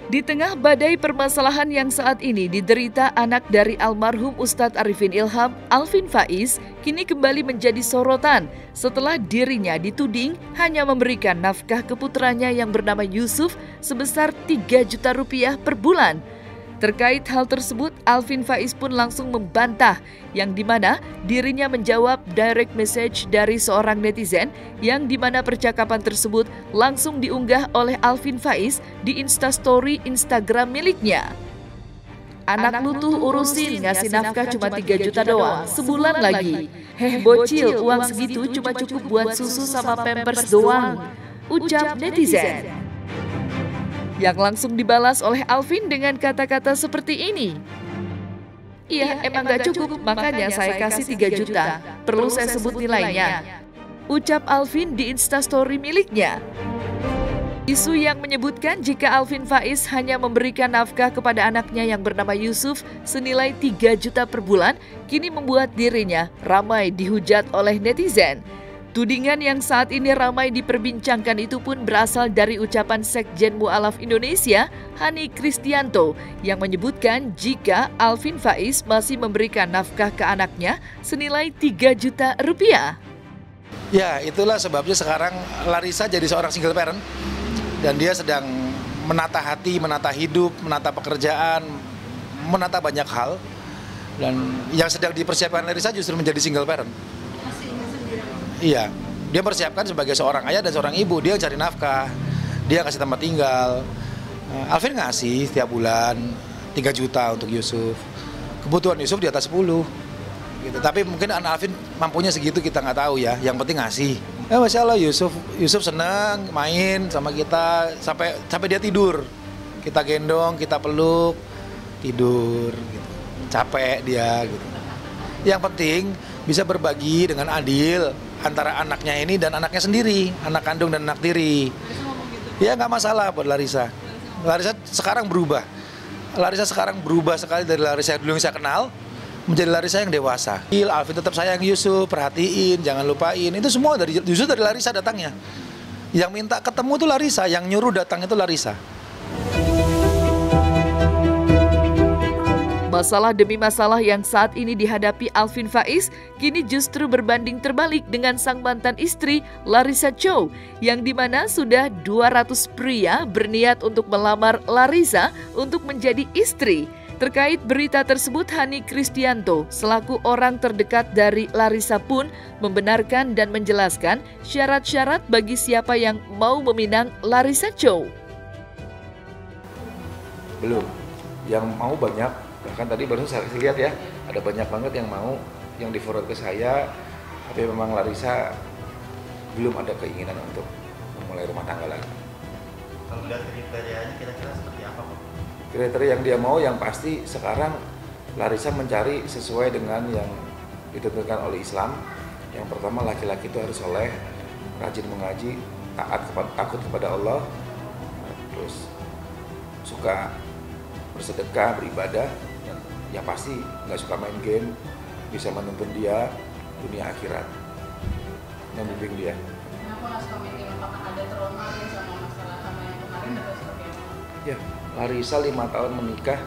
Di tengah badai permasalahan yang saat ini diderita anak dari almarhum Ustadz Arifin Ilham, Alvin Faiz, kini kembali menjadi sorotan setelah dirinya dituding hanya memberikan nafkah ke putranya yang bernama Yusuf sebesar 3 juta rupiah per bulan. Terkait hal tersebut, Alvin Faiz pun langsung membantah, yang dimana dirinya menjawab direct message dari seorang netizen yang dimana percakapan tersebut langsung diunggah oleh Alvin Faiz di Instastory Instagram miliknya. Anak lu tuh urusin ngasih nafkah cuma 3 juta doang, sebulan lagi. Heh bocil, uang segitu cuma cukup buat susu sama pampers doang, ucap netizen. Yang langsung dibalas oleh Alvin dengan kata-kata seperti ini. Iya, emang gak cukup, makanya saya kasih 3 juta. Perlu saya sebut nilainya, ucap Alvin di Instastory miliknya. Isu yang menyebutkan jika Alvin Faiz hanya memberikan nafkah kepada anaknya yang bernama Yusuf senilai 3 juta per bulan, kini membuat dirinya ramai dihujat oleh netizen. Tudingan yang saat ini ramai diperbincangkan itu pun berasal dari ucapan Sekjen Mu'alaf Indonesia, Hani Kristianto, yang menyebutkan jika Alvin Faiz masih memberikan nafkah ke anaknya senilai 3 juta rupiah. Ya, itulah sebabnya sekarang Larissa jadi seorang single parent, dan dia sedang menata hati, menata hidup, menata pekerjaan, menata banyak hal, dan yang sedang dipersiapkan Larissa justru menjadi single parent. Iya, dia persiapkan sebagai seorang ayah dan seorang ibu, dia cari nafkah, dia kasih tempat tinggal. Alvin ngasih setiap bulan 3 juta untuk Yusuf. Kebutuhan Yusuf di atas 10. Gitu. Tapi mungkin anak Alvin mampunya segitu kita nggak tahu ya, yang penting ngasih. Masya Allah Yusuf senang main sama kita sampai dia tidur. Kita gendong, kita peluk, tidur gitu. Capek dia gitu. Yang penting bisa berbagi dengan adil antara anaknya ini dan anaknya sendiri, anak kandung dan anak tiri. Ya nggak masalah buat Larissa. Larissa sekarang berubah. Larissa sekarang berubah sekali dari Larissa yang dulu yang saya kenal menjadi Larissa yang dewasa. Alvin tetap sayang Yusuf, perhatiin, jangan lupain. Itu semua justru dari Larissa datangnya. Yang minta ketemu itu Larissa, yang nyuruh datang itu Larissa. Masalah demi masalah yang saat ini dihadapi Alvin Faiz kini justru berbanding terbalik dengan sang mantan istri Larissa Chow, yang dimana sudah 200 pria berniat untuk melamar Larissa untuk menjadi istri. Terkait berita tersebut, Hani Kristianto selaku orang terdekat dari Larissa pun membenarkan dan menjelaskan syarat-syarat bagi siapa yang mau meminang Larissa Chow. Belum, yang mau banyak. Bahkan tadi baru saya lihat ya, ada banyak banget yang mau, yang di-forward ke saya, tapi memang Larissa belum ada keinginan untuk memulai rumah tangga lagi. Kalau lihat kriterianya kira-kira seperti apa Pak? Kriteria yang dia mau yang pasti sekarang Larissa mencari sesuai dengan yang ditentukan oleh Islam. Yang pertama, laki-laki itu harus soleh, rajin mengaji, takut kepada Allah, terus suka bersedekah, beribadah, yang pasti nggak suka main game, bisa menuntun dia dunia akhirat, membimbing dia. Kenapa nggak suka main game? Apakah ada trauma sama masalah sama yang kemarin atau seperti apa? Ya, Larissa 5 tahun menikah,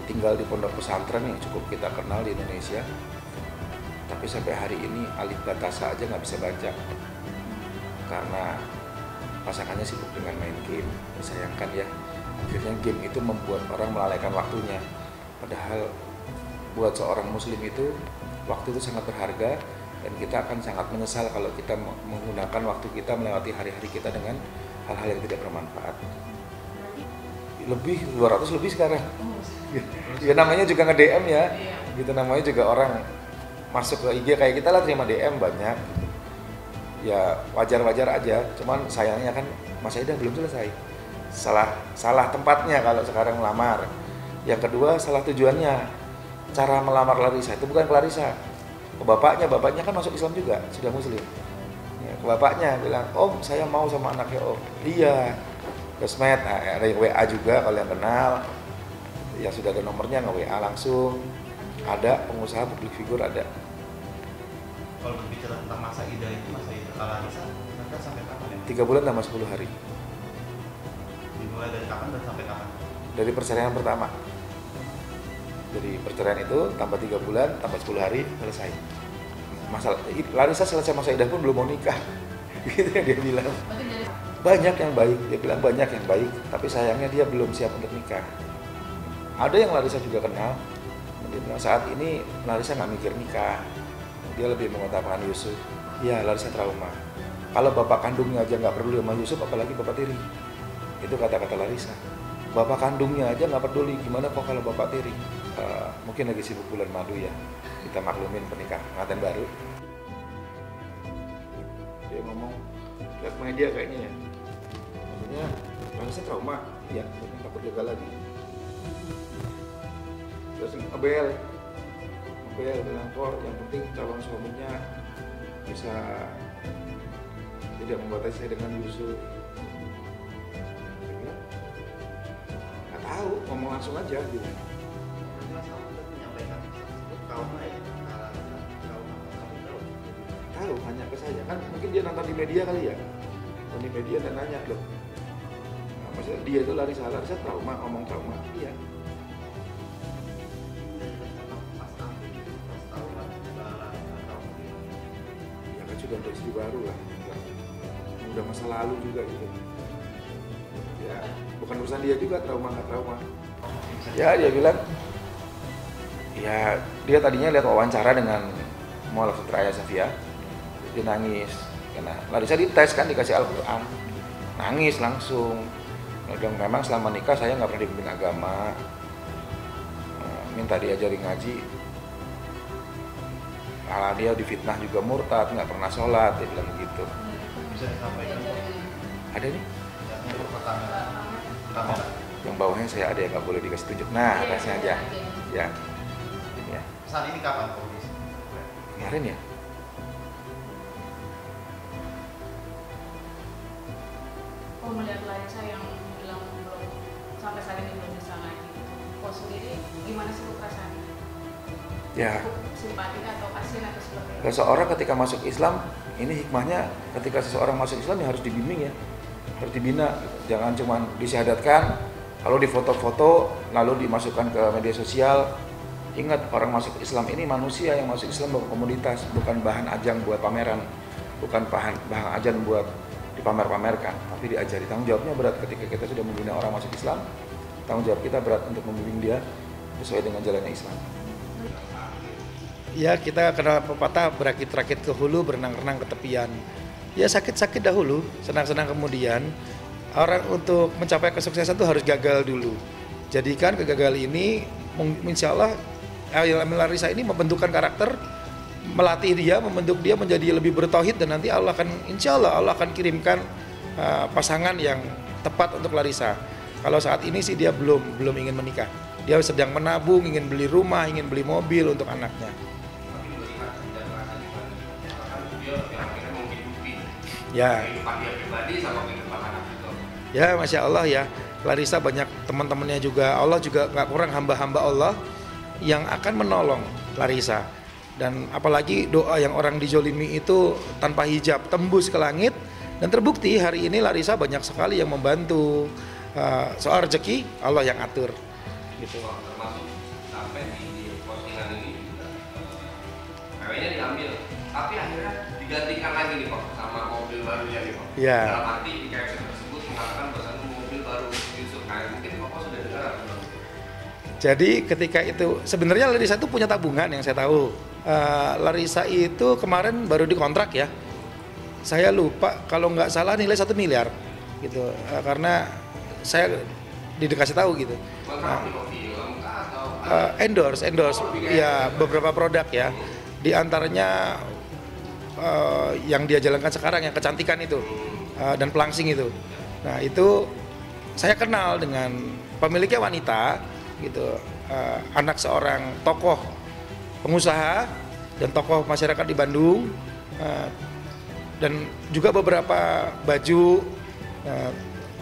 tinggal di pondok pesantren yang cukup kita kenal di Indonesia, tapi sampai hari ini alif batasa aja nggak bisa baca karena pasangannya sibuk dengan main game. Disayangkan ya, akhirnya game itu membuat orang melalaikan waktunya. Padahal buat seorang muslim itu waktu itu sangat berharga, dan kita akan sangat menyesal kalau kita menggunakan waktu kita melewati hari-hari kita dengan hal-hal yang tidak bermanfaat. Lebih 200 lebih sekarang. Ya namanya juga nge-DM ya. Gitu, namanya juga orang masuk ke IG kayak kita lah, terima DM banyak. Ya wajar-wajar aja, cuman sayangnya kan masa idah belum selesai. Salah tempatnya kalau sekarang melamar. Yang kedua, salah tujuannya. Cara melamar Larissa itu bukan ke Larissa, ke bapaknya. Bapaknya kan masuk Islam juga, sudah muslim. Ya, ke bapaknya bilang, "Om, saya mau sama anaknya Om." Iya. Sosmed, ada yang WA juga kalau yang kenal. Ya sudah ada nomornya, nge-WA langsung. Ada pengusaha publik figur ada. Kalau berbicara tentang masa idah itu, masa idah kalau Larissa kira-kira sampai kapan ya? 3 bulan tambah 10 hari. Dimulai dari kapan dan sampai kapan? Dari perceraian pertama. Dari perceraian itu tambah 3 bulan tambah 10 hari selesai. Masalah Larissa selesai masa idah pun belum mau nikah. Gitu yang dia bilang. Berarti dari Banyak yang baik, dia bilang banyak yang baik, tapi sayangnya dia belum siap untuk nikah. Ada yang Larissa juga kenal, dia bilang saat ini Larissa nggak mikir nikah, dia lebih mengutamakan Yusuf. Ya, Larissa trauma. Kalau bapak kandungnya aja nggak peduli sama Yusuf, apalagi bapak tiri. Itu kata-kata Larissa. Bapak kandungnya aja nggak peduli, gimana kok kalau bapak tiri? Mungkin lagi sibuk bulan madu ya, kita maklumin pernikahan pengantin baru. Dia ngomong, lihat media kayaknya ya. Maksudnya, Larissa trauma, ya, mungkin takut gagal lagi. Terus Abel bilang kok yang penting calon suaminya bisa tidak membatasi saya dengan Yusuf. Saya bilang, nggak tahu, ngomong langsung aja gitu. Mas Al sudah menyampaikan tersebut trauma ya? Trauma, kamu tahu? Tahu, hanya ke saya kan mungkin dia nonton di media kali ya, nonton di media dan nanya loh. Nah, maksudnya dia itu Larissa trauma, ngomong trauma, iya. Ya kan sudah untuk istri baru lah, udah masa lalu juga gitu. Ya bukan urusan dia juga trauma nggak trauma. Ya dia bilang, ya dia tadinya lihat wawancara dengan Mu'alaf Sutraya Safia, dia nangis karena Larissa dites kan dikasih Al-Quran, nangis langsung. Dia bilang memang selama nikah saya nggak pernah dibimbing agama, minta diajari ngaji, malah dia difitnah juga murtad, nggak pernah sholat, dia bilang begitu. Bisa disampaikan Ada nih, yang untuk pertama yang bawahnya saya ada yang nggak boleh dikasih tunjuk. Nah, kasih aja, ya, ini ya, saat ini kapan kondisi? kemarin ya. kalau melihat Larissa yang bilang belum sampai saat ini belum bisa ngaji, kau sendiri gimana sih perasaannya? Ya, Simpati atau kasihan atau seperti itu? seseorang ketika masuk Islam, ini hikmahnya ketika seseorang masuk Islam ya harus dibimbing ya, harus dibina. Jangan cuma disyahadatkan, lalu difoto-foto, lalu dimasukkan ke media sosial. Ingat, orang masuk Islam ini manusia yang masuk Islam bukan komoditas, bukan bahan ajang buat pameran, bukan bahan ajang buat dipamer-pamerkan, tapi diajari. Tanggung jawabnya berat ketika kita sudah membina orang masuk Islam. Tanggung jawab kita berat untuk membimbing dia sesuai dengan jalannya Islam. Ya kita kena pepatah berakit-rakit ke hulu, berenang-renang ke tepian. Ya sakit-sakit dahulu, senang-senang kemudian. Orang untuk mencapai kesuksesan itu harus gagal dulu. Jadikan kegagalan ini, insya Allah Larissa ini membentukkan karakter, melatih dia, membentuk dia menjadi lebih bertauhid, dan nanti Allah akan, insya Allah akan kirimkan pasangan yang tepat untuk Larissa. Kalau saat ini sih dia belum ingin menikah. Dia sedang menabung, ingin beli rumah, ingin beli mobil untuk anaknya. Ya. Ya, Masya Allah ya. Larissa banyak teman-temannya juga. Allah juga nggak kurang hamba-hamba Allah yang akan menolong Larissa. Dan apalagi doa yang orang dijolimi itu tanpa hijab tembus ke langit. Dan terbukti hari ini Larissa banyak sekali yang membantu. Soal rezeki Allah yang atur. Gitu. Termasuk sampai di postingan ini ceweknya diambil, tapi akhirnya digantikan lagi nih Pak sama mobil barunya nih Pak. Ya. Dalam arti di caption tersebut mengatakan bahwa mobil baru Yusuf. Nah, mungkin Bapak sudah dengar atau belum? Jadi ketika itu sebenarnya Larissa itu punya tabungan yang saya tahu. Larissa itu kemarin baru dikontrak ya. Saya lupa kalau nggak salah nilai 1 miliar gitu. Karena saya dikasih tahu gitu. Endorse ya beberapa produk ya. Di antaranya yang dia jalankan sekarang yang kecantikan itu dan pelangsing itu. Nah itu saya kenal dengan pemiliknya wanita gitu, anak seorang tokoh pengusaha dan tokoh masyarakat di Bandung, dan juga beberapa baju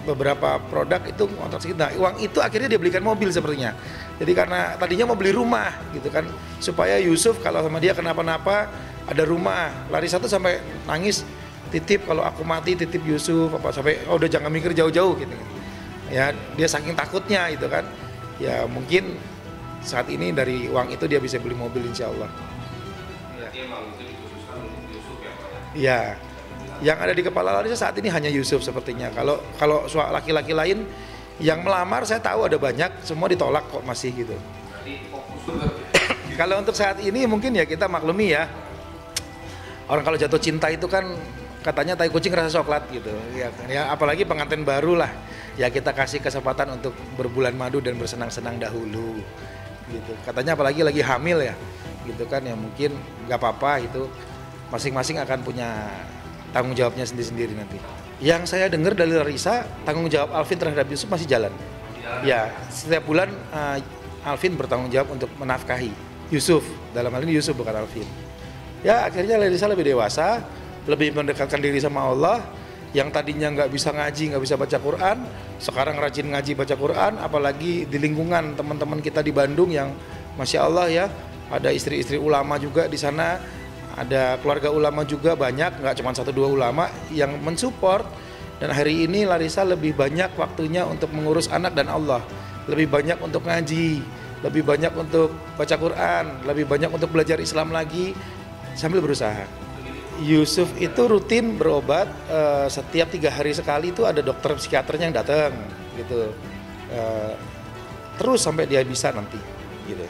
beberapa produk itu kontrak segitu. Nah, uang itu akhirnya dia belikan mobil sepertinya. Jadi karena tadinya mau beli rumah gitu kan, supaya Yusuf kalau sama dia kenapa-napa ada rumah. Larissa tuh sampai nangis, titip kalau aku mati titip Yusuf apa, sampai oh udah jangan mikir jauh-jauh gitu. Ya dia saking takutnya gitu kan. Ya mungkin saat ini dari uang itu dia bisa beli mobil insya Allah. Berarti emang itu dikhususkan untuk Yusuf ya Pak ya? Iya. Yang ada di kepala Larissa saat ini hanya Yusuf sepertinya. Kalau laki-laki lain yang melamar saya tahu ada banyak, semua ditolak kok masih gitu. Berarti fokus juga. Kalau untuk saat ini mungkin ya kita maklumi ya. Orang kalau jatuh cinta itu kan katanya tai kucing rasa coklat gitu. Ya apalagi pengantin baru lah. Ya kita kasih kesempatan untuk berbulan madu dan bersenang-senang dahulu. Gitu. Katanya apalagi lagi hamil ya. Gitu kan ya mungkin nggak apa-apa itu. Masing-masing akan punya tanggung jawabnya sendiri-sendiri nanti. Yang saya dengar dari Larissa, tanggung jawab Alvin terhadap Yusuf masih jalan. Ya, setiap bulan Alvin bertanggung jawab untuk menafkahi Yusuf. Dalam hal ini Yusuf bukan Alvin. Ya, akhirnya Larissa lebih dewasa, lebih mendekatkan diri sama Allah. Yang tadinya nggak bisa ngaji, nggak bisa baca Quran, sekarang rajin ngaji baca Quran. Apalagi di lingkungan teman-teman kita di Bandung yang Masya Allah ya, ada istri-istri ulama juga di sana. Ada keluarga ulama juga banyak, nggak cuma 1-2 ulama yang mensupport. Dan hari ini Larissa lebih banyak waktunya untuk mengurus anak dan Allah. Lebih banyak untuk ngaji, lebih banyak untuk baca Quran, lebih banyak untuk belajar Islam lagi sambil berusaha. Yusuf itu rutin berobat, setiap 3 hari sekali itu ada dokter psikiaternya yang datang gitu. Terus sampai dia bisa nanti gitu.